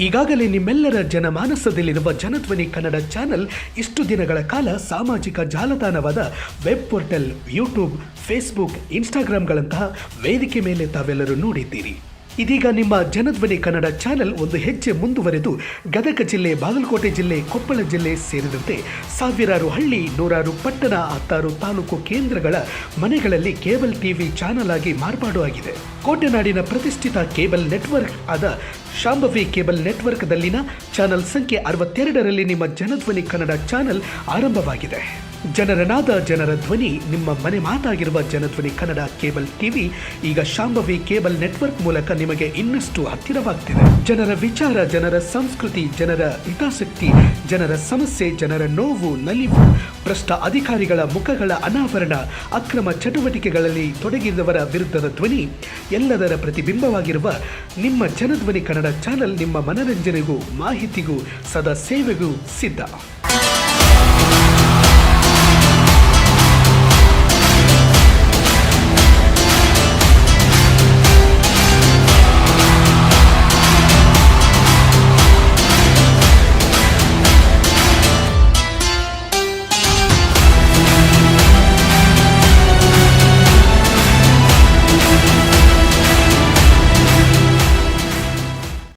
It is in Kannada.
ಈಗಾಗಲೇ ನಿಮ್ಮೆಲ್ಲರ ಜನಮಾನಸದಲ್ಲಿರುವ ಜನಧ್ವನಿ ಕನ್ನಡ ಚಾನೆಲ್ ಇಷ್ಟು ದಿನಗಳ ಕಾಲ ಸಾಮಾಜಿಕ ಜಾಲತಾಣವಾದ ವೆಬ್ ಪೋರ್ಟಲ್, ಯೂಟ್ಯೂಬ್, ಫೇಸ್ಬುಕ್, ಇನ್ಸ್ಟಾಗ್ರಾಮ್ಗಳಂತಹ ವೇದಿಕೆ ಮೇಲೆ ತಾವೆಲ್ಲರೂ ನೋಡಿದ್ದೀರಿ. ಇದೀಗ ನಿಮ್ಮ ಜನಧ್ವನಿ ಕನ್ನಡ ಚಾನೆಲ್ ಒಂದು ಹೆಜ್ಜೆ ಮುಂದುವರೆದು ಗದಗ ಜಿಲ್ಲೆ, ಬಾಗಲಕೋಟೆ ಜಿಲ್ಲೆ, ಕೊಪ್ಪಳ ಜಿಲ್ಲೆ ಸೇರಿದಂತೆ ಸಾವಿರಾರು ಹಳ್ಳಿ, ನೂರಾರು ಪಟ್ಟಣ, 10 ತಾಲೂಕು ಕೇಂದ್ರಗಳ ಮನೆಗಳಲ್ಲಿ ಕೇಬಲ್ ಟಿವಿ ಚಾನೆಲ್ ಆಗಿ ಮಾರ್ಪಾಡು ಆಗಿದೆ. ಕೋಟೆನಾಡಿನ ಪ್ರತಿಷ್ಠಿತ ಕೇಬಲ್ ನೆಟ್ವರ್ಕ್ ಆದ ಶಾಂಭವಿ ಕೇಬಲ್ ನೆಟ್ವರ್ಕ್ದಲ್ಲಿನ ಚಾನೆಲ್ ಸಂಖ್ಯೆ 62ರಲ್ಲಿ ನಿಮ್ಮ ಜನಧ್ವನಿ ಕನ್ನಡ ಚಾನೆಲ್ ಆರಂಭವಾಗಿದೆ. ಜನರ ನಾದ, ಜನರ ಧ್ವನಿ, ನಿಮ್ಮ ಮನೆ ಮಾತಾಗಿರುವ ಜನಧ್ವನಿ ಕನ್ನಡ ಕೇಬಲ್ ಟಿವಿ ಈಗ ಶಾಂಭವಿ ಕೇಬಲ್ ನೆಟ್ವರ್ಕ್ ಮೂಲಕ ನಿಮಗೆ ಇನ್ನಷ್ಟು ಹತ್ತಿರವಾಗ್ತಿದೆ. ಜನರ ವಿಚಾರ, ಜನರ ಸಂಸ್ಕೃತಿ, ಜನರ ಹಿತಾಸಕ್ತಿ, ಜನರ ಸಮಸ್ಯೆ, ಜನರ ನೋವು, ನಲಿವು, ಭ್ರಷ್ಟ ಅಧಿಕಾರಿಗಳ ಮುಖಗಳ ಅನಾವರಣ, ಅಕ್ರಮ ಚಟುವಟಿಕೆಗಳಲ್ಲಿ ತೊಡಗಿದವರ ವಿರುದ್ಧದ ಧ್ವನಿ, ಎಲ್ಲದರ ಪ್ರತಿಬಿಂಬವಾಗಿರುವ ನಿಮ್ಮ ಜನಧ್ವನಿ ಕನ್ನಡ ಚಾನೆಲ್ ನಿಮ್ಮ ಮನರಂಜನೆಗೂ ಮಾಹಿತಿಗೂ ಸದಾ ಸೇವೆಗೂ ಸಿದ್ಧ.